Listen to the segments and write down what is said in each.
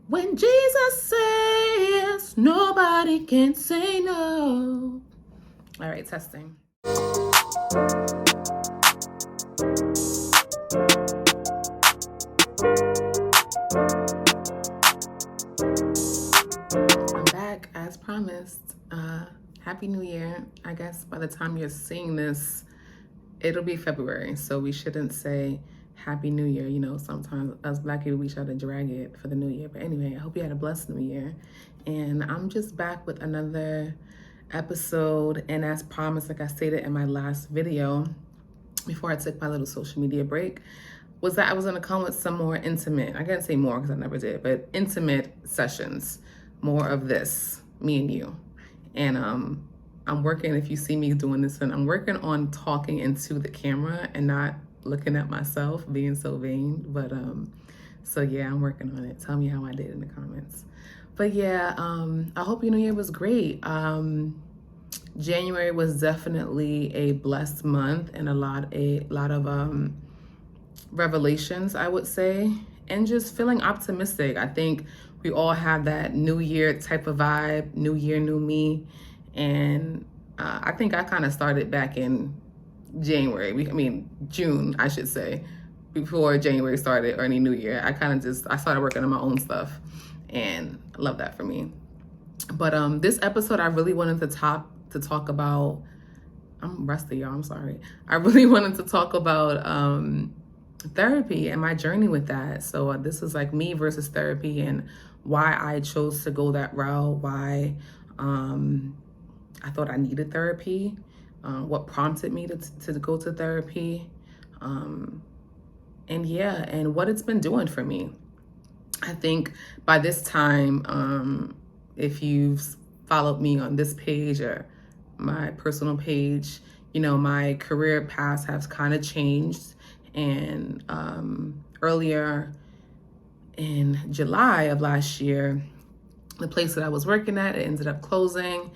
When Jesus says, nobody can say no. All right, testing. I'm back as promised. Happy New Year. I guess by the time you're seeing this, it'll be February, so we shouldn't say Happy New Year. You know, sometimes us Black people, we try to drag it for the New Year. But anyway, I hope you had a blessed New Year. And I'm just back with another episode. And as promised, like I stated in my last video, before I took my little social media break, was that I was gonna come with some more intimate, I can't say more because I never did, but intimate sessions, more of this, me and you. And I'm working, if you see me doing this, and I'm working on talking into the camera and not looking at myself, being so vain. But so yeah, I'm working on it. Tell me how I did in the comments. But yeah, I hope your New Year was great. January was definitely a blessed month and a lot of revelations, I would say, and just feeling optimistic. I think we all have that New Year type of vibe, New Year, new me. And I think I kind of started back in June, I should say, before January started or any New Year. I started working on my own stuff, and I love that for me. But this episode, I really wanted to talk about, I'm rusty, y'all, I'm sorry. I really wanted to talk about therapy and my journey with that. So this is like me versus therapy and why I chose to go that route, why I thought I needed therapy, what prompted me to go to therapy, and what it's been doing for me. I think by this time, if you've followed me on this page or my personal page, you know, my career paths have kind of changed. And earlier in July of last year, the place that I was working at, it ended up closing.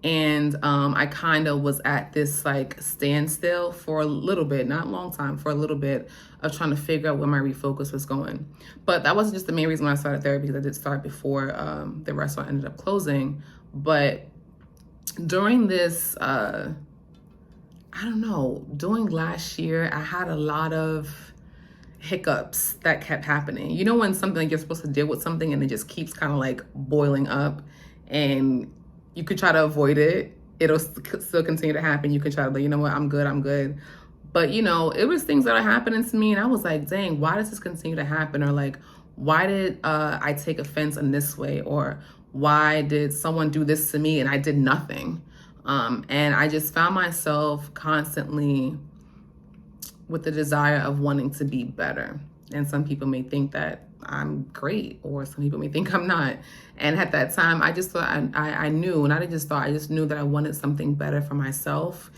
And I kind of was at this like standstill for a little bit, not a long time, for a little bit of trying to figure out where my refocus was going. But that wasn't just the main reason why I started therapy, because I did start before the restaurant ended up closing. But during this, during last year, I had a lot of hiccups that kept happening. You know, when something, you're supposed to deal with something and it just keeps kind of like boiling up, and you could try to avoid it, it'll still continue to happen. You could try to be, you know what, I'm good. But you know, it was things that are happening to me, and I was like, dang, why does this continue to happen? Or like, why did I take offense in this way? Or why did someone do this to me and I did nothing? And I just found myself constantly with the desire of wanting to be better. And some people may think that I'm great, or some people may think I'm not. And at that time, I just thought I knew, and I just knew that I wanted something better for myself.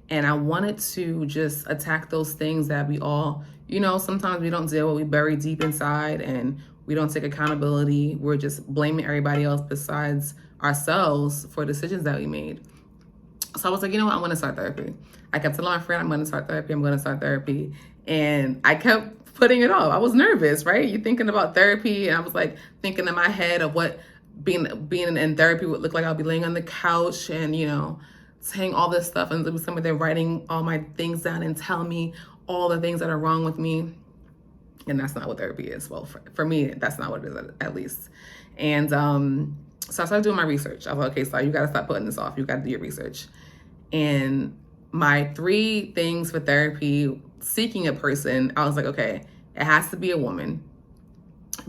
And I wanted to just attack those things that we all, you know, sometimes we don't deal with, we bury deep inside, and we don't take accountability. We're just blaming everybody else besides ourselves for decisions that we made. So I was like, you know what, I'm going to start therapy. I kept telling my friend, I'm going to start therapy. And I kept putting it off. I was nervous, right? You're thinking about therapy. And I was like thinking in my head of what being in therapy would look like. I'll be laying on the couch and, you know, saying all this stuff. And there was somebody there writing all my things down and telling me all the things that are wrong with me. And that's not what therapy is. Well, for me, that's not what it is, at least. And so I started doing my research. I was like, okay, so you got to stop putting this off. You got to do your research. And my 3 things for therapy, seeking a person, I was like, okay, it has to be a woman,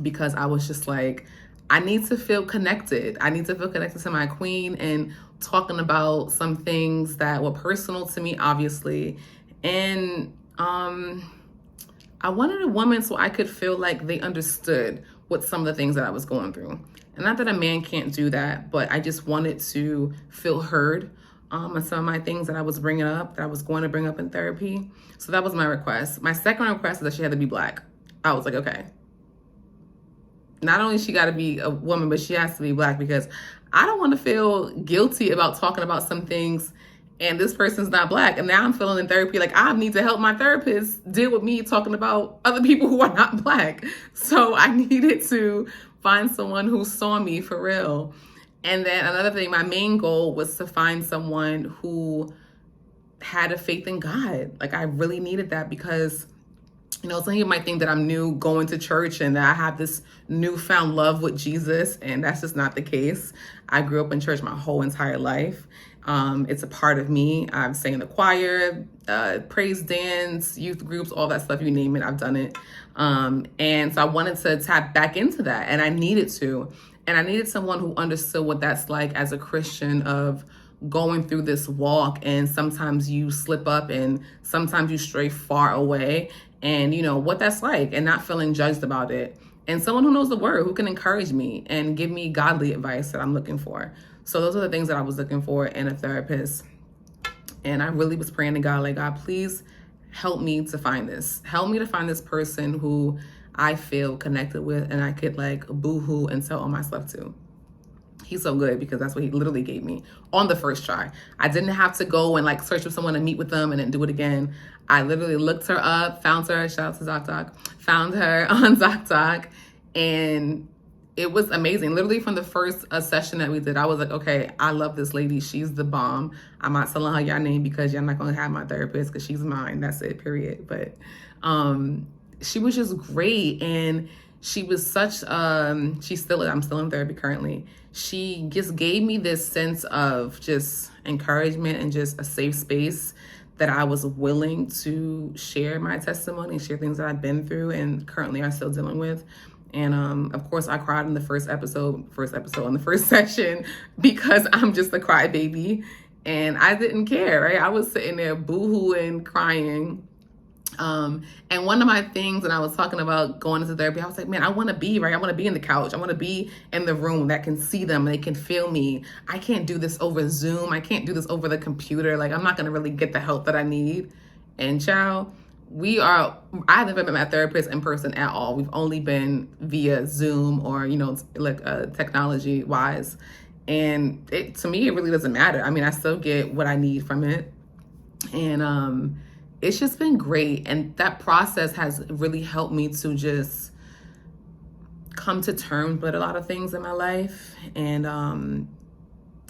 because I was just like, I need to feel connected. I need to feel connected to my queen, and talking about some things that were personal to me, obviously. And I wanted a woman so I could feel like they understood what some of the things that I was going through. And not that a man can't do that, but I just wanted to feel heard on some of my things that I was bringing up, that I was going to bring up in therapy. So that was my request. My second request is that she had to be Black. I was like, okay, not only she got to be a woman, but she has to be Black, because I don't want to feel guilty about talking about some things and this person's not Black. And now I'm feeling in therapy like I need to help my therapist deal with me talking about other people who are not Black. So I needed to find someone who saw me for real. And then another thing, my main goal was to find someone who had a faith in God. Like, I really needed that because, some of you might think that I'm new going to church and that I have this newfound love with Jesus, and that's just not the case. I grew up in church my whole entire life. It's a part of me. I've sang in the choir, praise dance, youth groups, all that stuff, you name it, I've done it. And so I wanted to tap back into that, and I needed to. And I needed someone who understood what that's like as a Christian, of going through this walk, and sometimes you slip up and sometimes you stray far away, and what that's like, and not feeling judged about it. And someone who knows the word, who can encourage me and give me godly advice that I'm looking for. So those are the things that I was looking for in a therapist. And I really was praying to God, like, God, please help me to find this. Help me to find this person who I feel connected with and I could like boo-hoo and tell all my stuff to. He's so good because that's what he literally gave me on the first try. I didn't have to go and like search for someone to meet with them and then do it again. I literally looked her up, found her, shout out to ZocDoc, found her on ZocDoc, and it was amazing. Literally from the first session that we did, I was like, okay, I love this lady. She's the bomb. I'm not telling her your name because you're not going to have my therapist because she's mine. That's it, period. But she was just great. And she was such, I'm still in therapy currently. She just gave me this sense of just encouragement and just a safe space that I was willing to share my testimony, share things that I've been through and currently are still dealing with. And of course, I cried in the first episode on the first session because I'm just a crybaby, and I didn't care, right? I was sitting there boo-hooing, crying. And one of my things, and I was talking about going into therapy, I was like, man, I want to be, right? I want to be in the couch. I want to be in the room that can see them and they can feel me. I can't do this over Zoom. I can't do this over the computer. Like, I'm not going to really get the help that I need. And child, I haven't met my therapist in person at all. We've only been via Zoom or, technology wise. And to me, it really doesn't matter. I mean, I still get what I need from it. And, it's just been great. And that process has really helped me to just come to terms with a lot of things in my life, and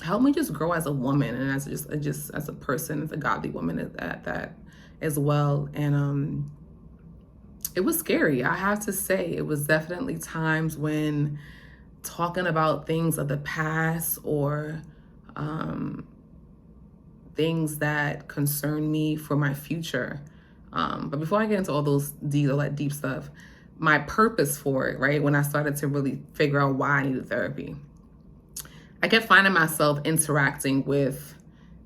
help me just grow as a woman and as just as a person, as a godly woman at that as well. And it was scary. I have to say, it was definitely times when talking about things of the past or things that concern me for my future. But before I get into all that deep stuff, my purpose for it, right? When I started to really figure out why I needed therapy, I kept finding myself interacting with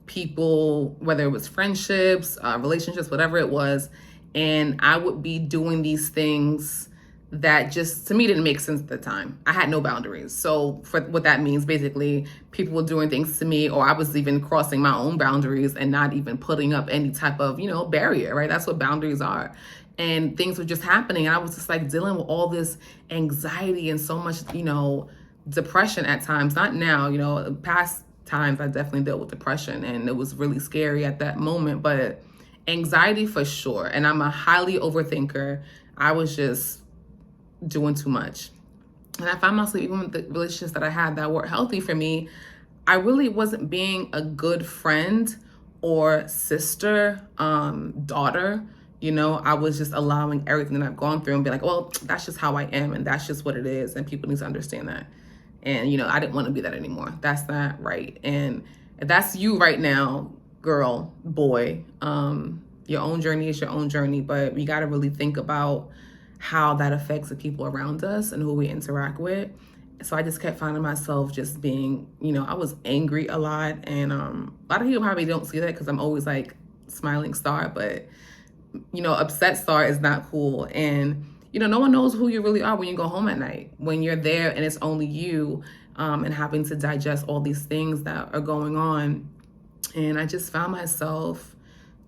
people, whether it was friendships, relationships, whatever it was. And I would be doing these things that just, to me, didn't make sense at the time. I had no boundaries. So for what that means, basically, people were doing things to me, or I was even crossing my own boundaries and not even putting up any type of, barrier, right? That's what boundaries are. And things were just happening. And I was just like dealing with all this anxiety and so much, depression at times. Not now, past times I definitely dealt with depression and it was really scary at that moment, but anxiety for sure. And I'm a highly overthinker. I was just doing too much. And I found myself, even with the relationships that I had that were healthy for me, I really wasn't being a good friend or sister, daughter. I was just allowing everything that I've gone through and be like, well, that's just how I am and that's just what it is. And people need to understand that. And, I didn't want to be that anymore. That's not right. And if that's you right now, girl, boy, your own journey is your own journey, but we got to really think about how that affects the people around us and who we interact with. So I just kept finding myself just being, I was angry a lot. And a lot of people probably don't see that because I'm always like smiling star, but, upset star is not cool. And, no one knows who you really are when you go home at night, when you're there and it's only you, and having to digest all these things that are going on. And I just found myself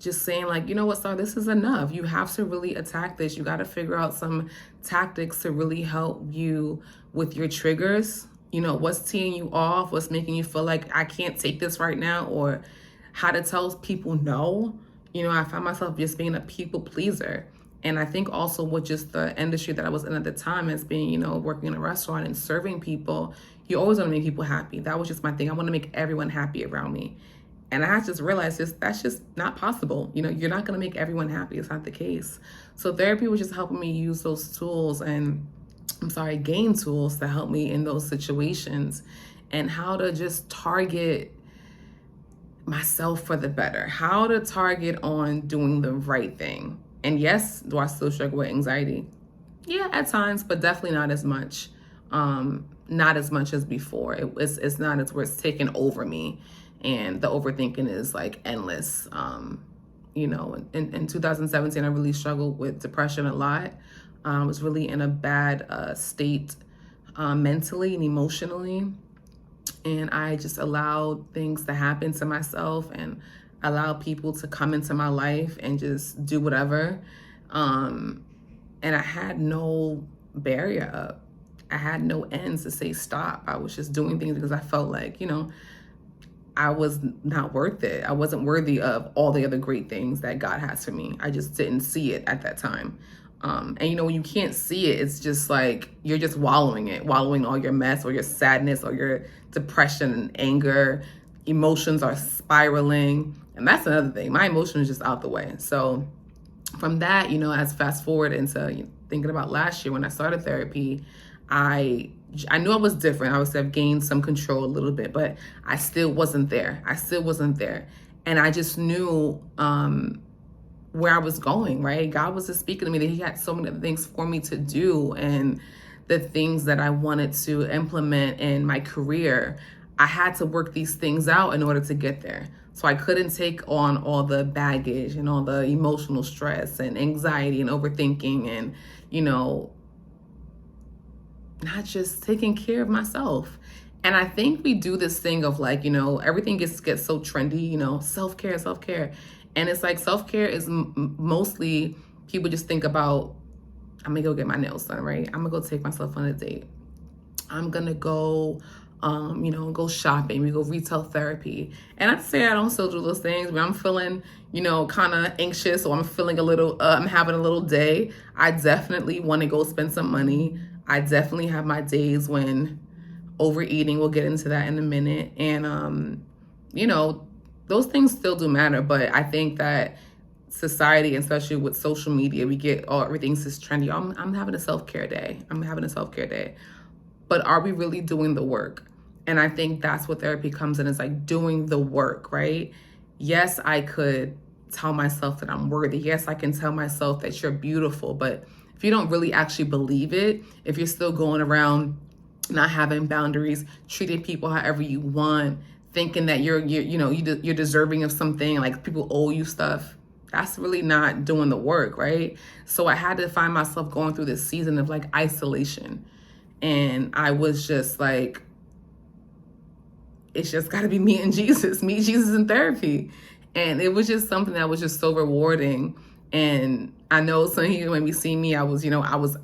just saying like, what, Star, this is enough. You have to really attack this. You got to figure out some tactics to really help you with your triggers. What's teeing you off, what's making you feel like I can't take this right now, or how to tell people no. I found myself just being a people pleaser. And I think also with just the industry that I was in at the time, as being, working in a restaurant and serving people, you always want to make people happy. That was just my thing. I want to make everyone happy around me. And I just realized that's just not possible. You're not going to make everyone happy. It's not the case. So therapy was just helping me use those tools gain tools to help me in those situations, and how to just target myself for the better, how to target on doing the right thing. And yes, do I still struggle with anxiety? Yeah, at times, but definitely not as much. Not as much as before. It's not as where it's taken over me, and the overthinking is like endless. In 2017, I really struggled with depression a lot. I was really in a bad state mentally and emotionally. And I just allowed things to happen to myself and allowed people to come into my life and just do whatever. And I had no barrier up. I had no ends to say stop. I was just doing things because I felt like, I was not worth it. I wasn't worthy of all the other great things that God has for me. I just didn't see it at that time. And when you can't see it, it's just like you're just wallowing all your mess or your sadness or your depression and anger. Emotions are spiraling. And that's another thing. My emotion is just out the way. So from that, as fast forward into thinking about last year when I started therapy, I knew I was different. I have gained some control a little bit, but I still wasn't there. And I just knew where I was going, right? God was just speaking to me that he had so many other things for me to do, and the things that I wanted to implement in my career. I had to work these things out in order to get there. So I couldn't take on all the baggage and all the emotional stress and anxiety and overthinking and, not just taking care of myself. And I think we do this thing of like, everything gets so trendy, self-care. And it's like self-care is mostly people just think about, I'm gonna go get my nails done, right? I'm gonna go take myself on a date. I'm gonna go, go shopping. We go retail therapy. And I'd say I don't still do those things when I'm feeling, kind of anxious, or I'm feeling I'm having a little day. I definitely want to go spend some money. I definitely have my days when overeating. We'll get into that in a minute. And, those things still do matter. But I think that society, especially with social media, we get everything's just trendy. I'm having a self-care day. But are we really doing the work? And I think that's what therapy comes in, is like doing the work, right? Yes, I could tell myself that I'm worthy. Yes, I can tell myself that you're beautiful. But if you don't really actually believe it, if you're still going around not having boundaries, treating people however you want, thinking that you're deserving of something, like people owe you stuff, that's really not doing the work, right? So I had to find myself going through this season of like isolation. And I was just like, it's just got to be me and Jesus, meet Jesus in therapy. And it was just something that was just so rewarding. And I know some of you, when you see me, I was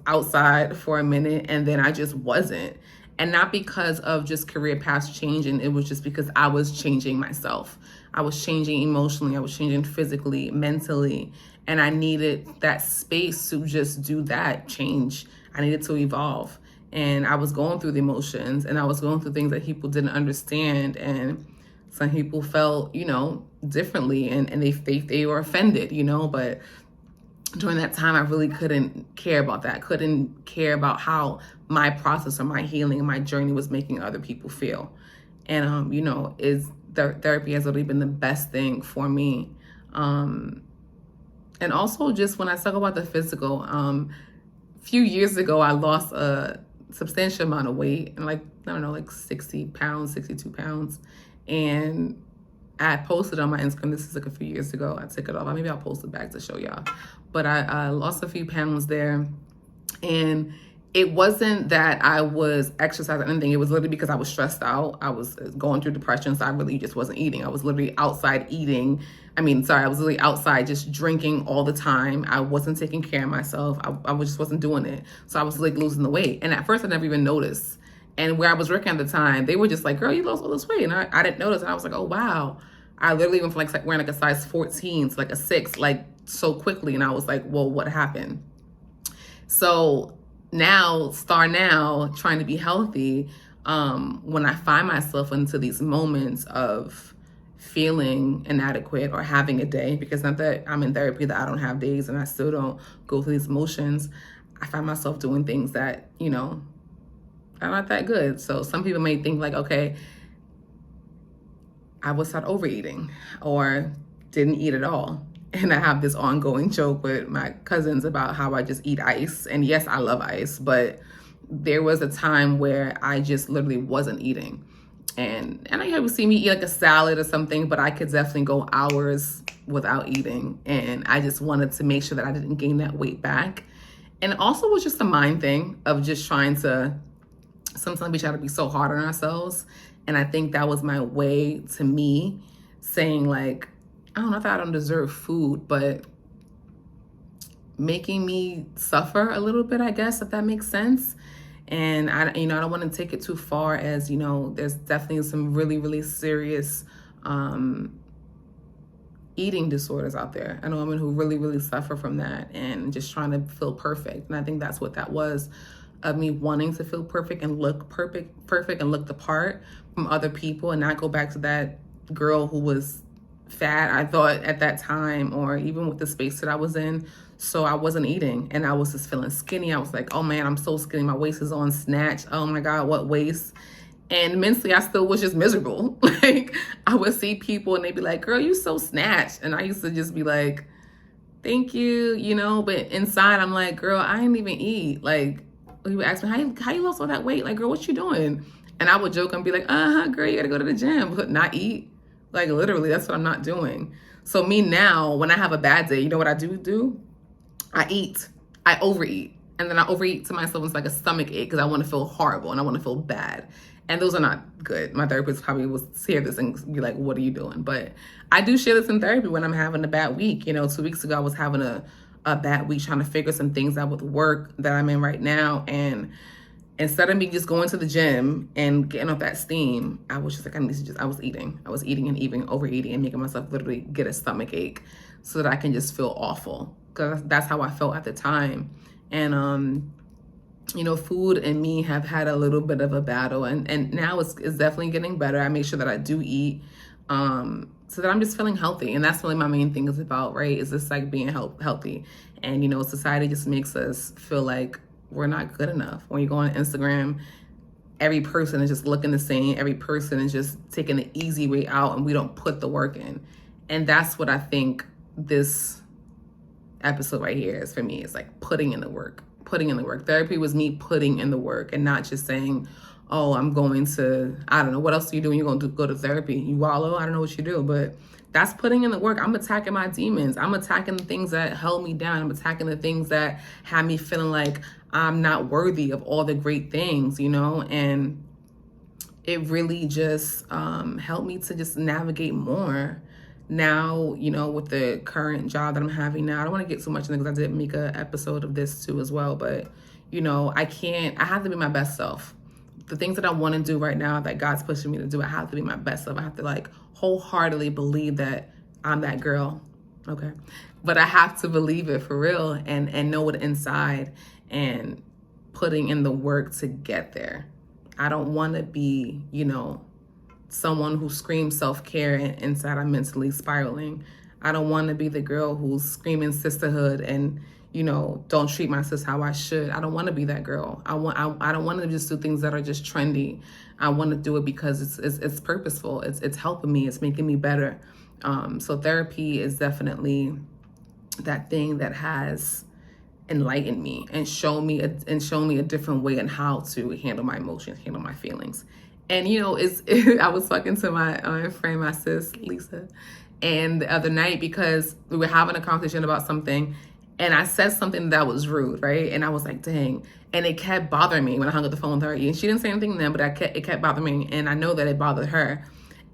outside for a minute, and then I just wasn't. And not because of just career paths changing, it was just because I was changing myself. I was changing emotionally, I was changing physically, mentally, and I needed that space to just do that change. I needed to evolve. And I was going through the emotions, and I was going through things that people didn't understand, and some people felt, differently, and they were offended, but during that time, I really couldn't care about that, couldn't care about how my process or my healing and my journey was making other people feel. And, therapy has really been the best thing for me. And also just when I talk about the physical, a few years ago, I lost a substantial amount of weight, and like 60 pounds, 62 pounds. And I posted on my Instagram, this is like a few years ago, I took it off. Maybe I'll post it back to show y'all. But I lost a few pounds there. And it wasn't that I was exercising or anything. It was literally because I was stressed out. I was going through depression, so I really just wasn't eating. I was literally outside eating. I was literally outside just drinking all the time. I wasn't taking care of myself. I just wasn't doing it. So I was like losing the weight. And at first I never even noticed. And where I was working at the time, they were just like, girl, you lost all this weight. And I didn't notice. And I was like, oh, wow. I literally went from like wearing like a size 14 to like a 6, like so quickly. And I was like, well, what happened? So now, trying to be healthy, when I find myself into these moments of feeling inadequate or having a day, because not that I'm in therapy that I don't have days and I still don't go through these emotions, I find myself doing things that, are not that good. So some people may think like, okay, I was not overeating or didn't eat at all. And I have this ongoing joke with my cousins about how I just eat ice. And yes, I love ice, but there was a time where I just literally wasn't eating. And I would see me eat like a salad or something, but I could definitely go hours without eating. And I just wanted to make sure that I didn't gain that weight back. And it also was just a mind thing of just trying to, sometimes we try to be so hard on ourselves. And I think that was my way to me saying like, I don't know if I don't deserve food, but making me suffer a little bit, I guess, if that makes sense. And I don't want to take it too far as, there's definitely some really, really serious eating disorders out there. I know women who really, really suffer from that and just trying to feel perfect. And I think that's what that was, of me wanting to feel perfect and look perfect and look the part from other people and not go back to that girl who was fat, I thought at that time, or even with the space that I was in. So I wasn't eating and I was just feeling skinny. I was like, oh man, I'm so skinny. My waist is on snatch. Oh my God, what waist? And mentally, I still was just miserable. Like I would see people and they'd be like, girl, you so snatched. And I used to just be like, thank you, but inside I'm like, girl, I didn't even eat. Like he would ask me, how you lost all that weight? Like, girl, what you doing? And I would joke and be like, girl, you gotta go to the gym, but not eat. Like literally, that's what I'm not doing. So me now, when I have a bad day, you know what I do? I eat. I overeat. And then I overeat to myself. It's like a stomach ache because I want to feel horrible and I want to feel bad. And those are not good. My therapist probably will hear this and be like, what are you doing? But I do share this in therapy when I'm having a bad week. 2 weeks ago, I was having a bad week trying to figure some things out with work that I'm in right now. And instead of me just going to the gym and getting off that steam, I was just like, I was eating. I was eating and overeating and making myself literally get a stomach ache so that I can just feel awful. Because that's how I felt at the time. And, food and me have had a little bit of a battle. And now it's definitely getting better. I make sure that I do eat so that I'm just feeling healthy. And that's really my main thing is about, right? Is this like being healthy. And, society just makes us feel like we're not good enough. When you go on Instagram, every person is just looking the same. Every person is just taking the easy way out and we don't put the work in. And that's what I think this episode right here is for me. It's like putting in the work. Therapy was me putting in the work and not just saying, oh, I'm going to, I don't know, what else do you do when you're going to go to therapy? You wallow? I don't know what you do, but that's putting in the work. I'm attacking my demons. I'm attacking the things that held me down. I'm attacking the things that had me feeling like I'm not worthy of all the great things, and it really just helped me to just navigate more. Now, with the current job that I'm having now, I don't want to get too much in it because I did make an episode of this too as well, but, I have to be my best self. The things that I want to do right now that God's pushing me to do, I have to be my best self. I have to like wholeheartedly believe that I'm that girl. Okay. But I have to believe it for real and know it inside and putting in the work to get there. I don't want to be, someone who screams self-care and inside I'm mentally spiraling. I don't want to be the girl who's screaming sisterhood and, don't treat my sis how I should. I don't want to be that girl. I don't want to just do things that are just trendy. I want to do it because it's purposeful. It's helping me. It's making me better. So therapy is definitely that thing that has enlightened me and shown me a different way on how to handle my emotions, handle my feelings. And I was talking to my friend, my sis Lisa, and the other night because we were having a conversation about something, and I said something that was rude, right? And I was like, dang, and it kept bothering me when I hung up the phone with her. And she didn't say anything then, but it kept bothering me, and I know that it bothered her.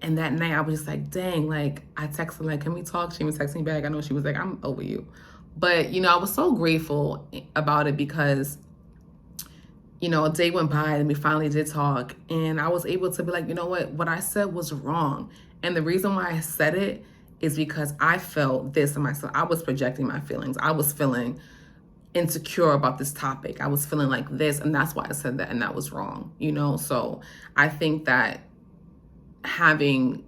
And that night I was just like, dang, like I texted like, can we talk? She was texting me back. I know she was like, I'm over you. But, I was so grateful about it because, a day went by and we finally did talk. And I was able to be like, you know what I said was wrong. And the reason why I said it is because I felt this in myself. I was projecting my feelings. I was feeling insecure about this topic. I was feeling like this, and that's why I said that, and that was wrong, you know? So I think that having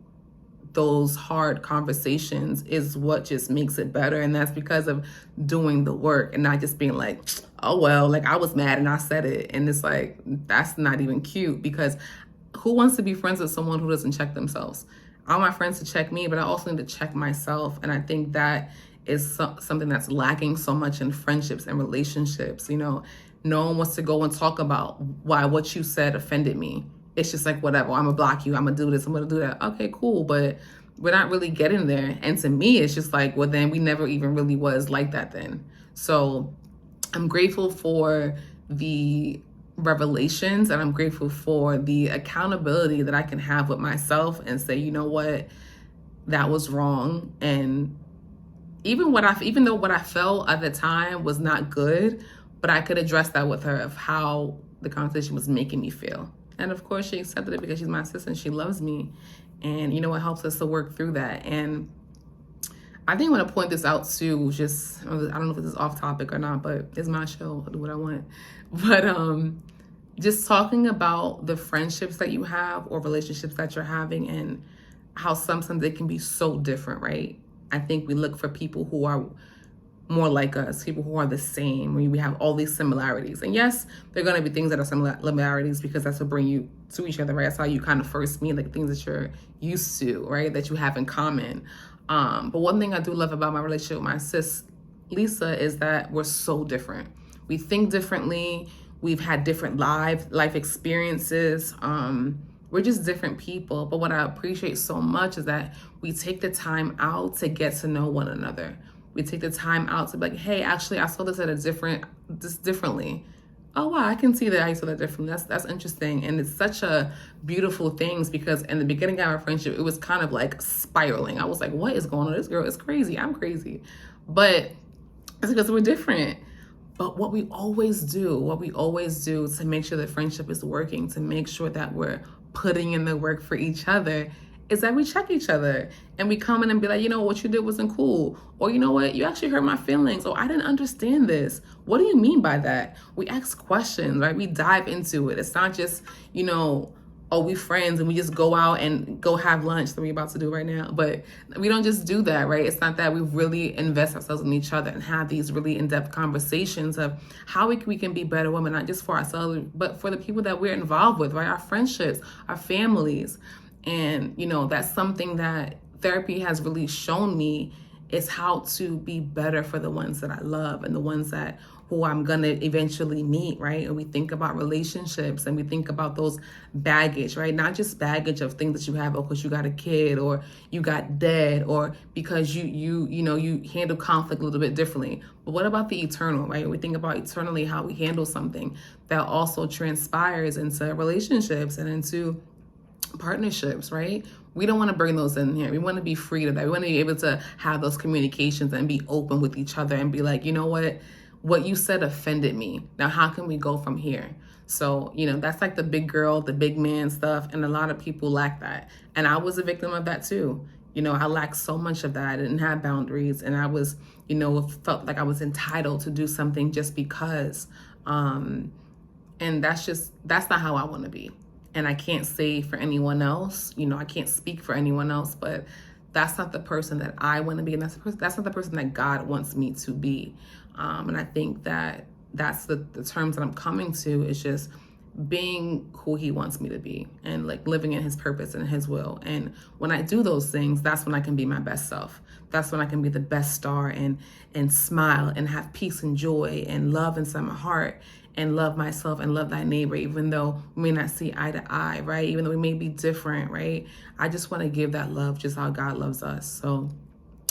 those hard conversations is what just makes it better. And that's because of doing the work and not just being like, oh, well, like I was mad and I said it. And it's like, that's not even cute, because who wants to be friends with someone who doesn't check themselves? I want my friends to check me, but I also need to check myself. And I think that is something that's lacking so much in friendships and relationships. You know, no one wants to go and talk about why what you said offended me. It's just like, whatever, I'm gonna block you, I'm gonna do this, I'm gonna do that. Okay, cool, but we're not really getting there. And to me, it's just like, well, then we never even really was like that then. So I'm grateful for the revelations, and I'm grateful for the accountability that I can have with myself and say, you know what, that was wrong. And even though what I felt at the time was not good, but I could address that with her of how the conversation was making me feel. And of course, she accepted it because she's my sister and she loves me. And you know, it helps us to work through that. And I think I want to point this out too, just, I don't know if this is off topic or not, but it's my show, I'll do what I want. But just talking about the friendships that you have or relationships that you're having, and how sometimes they can be so different, right? I think we look for people who are more like us, people who are the same. We have all these similarities. And yes, there are going to be things that are similarities because that's what bring you to each other, right? That's how you kind of first meet, like things that you're used to, right? That you have in common. But one thing I do love about my relationship with my sis, Lisa, is that we're so different. We think differently. We've had different life experiences. We're just different people. But what I appreciate so much is that we take the time out to get to know one another. We take the time out to be like, hey, actually, I saw this differently. Oh, wow, I can see that I saw that differently. That's interesting. And it's such a beautiful thing, because in the beginning of our friendship, it was kind of like spiraling. I was like, what is going on? This girl is crazy. I'm crazy. But it's because we're different. But what we always do to make sure the friendship is working, to make sure that we're putting in the work for each other, is that we check each other and we come in and be like, you know, what you did wasn't cool. Or you know what, you actually hurt my feelings. Or I didn't understand this. What do you mean by that? We ask questions, right? We dive into it. It's not just, you know, oh, we friends and we just go out and go have lunch that we're about to do right now. But we don't just do that, right? It's not that. We really invest ourselves in each other and have these really in-depth conversations of how we can be better women, not just for ourselves, but for the people that we're involved with, right? Our friendships, our families. And, you know, that's something that therapy has really shown me, is how to be better for the ones that I love and the ones who I'm going to eventually meet, right? And we think about relationships and we think about those baggage, right? Not just baggage of things that you have because you got a kid or you got dead or because you handle conflict a little bit differently. But what about the eternal, right? We think about eternally how we handle something that also transpires into relationships and into partnerships, right? We don't want to bring those in here. We want to be free to that. We want to be able to have those communications and be open with each other and be like, you know what you said offended me. Now, how can we go from here? So, you know, that's like the big girl, the big man stuff. And a lot of people lack that. And I was a victim of that too. You know, I lacked so much of that. I didn't have boundaries. And I was, you know, felt like I was entitled to do something just because. And that's not how I want to be. And I can't say for anyone else, you know, I can't speak for anyone else, but that's not the person that I want to be. And that's not the person that God wants me to be. And I think that that's the terms that I'm coming to, is just being who he wants me to be and like living in his purpose and his will. And when I do those things, that's when I can be my best self. That's when I can be the best star and smile and have peace and joy and love inside my heart and love myself and love thy neighbor, even though we may not see eye to eye, right? Even though we may be different, right? I just want to give that love just how God loves us. So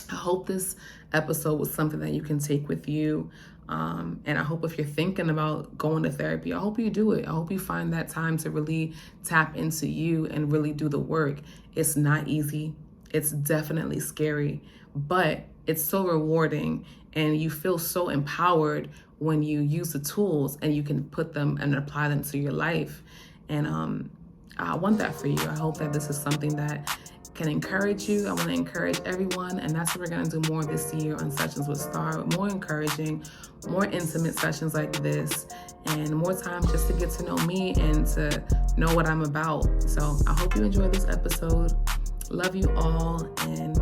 I hope this episode was something that you can take with you. And I hope if you're thinking about going to therapy, I hope you do it. I hope you find that time to really tap into you and really do the work. It's not easy. It's definitely scary, but it's so rewarding and you feel so empowered when you use the tools and you can put them and apply them to your life. And I want that for you. I hope that this is something that can encourage you. I want to encourage everyone, and that's what we're going to do more this year on Sessions with Star. More encouraging, more intimate sessions like this, and more time just to get to know me and to know what I'm about. So I hope you enjoyed this episode. Love you all, and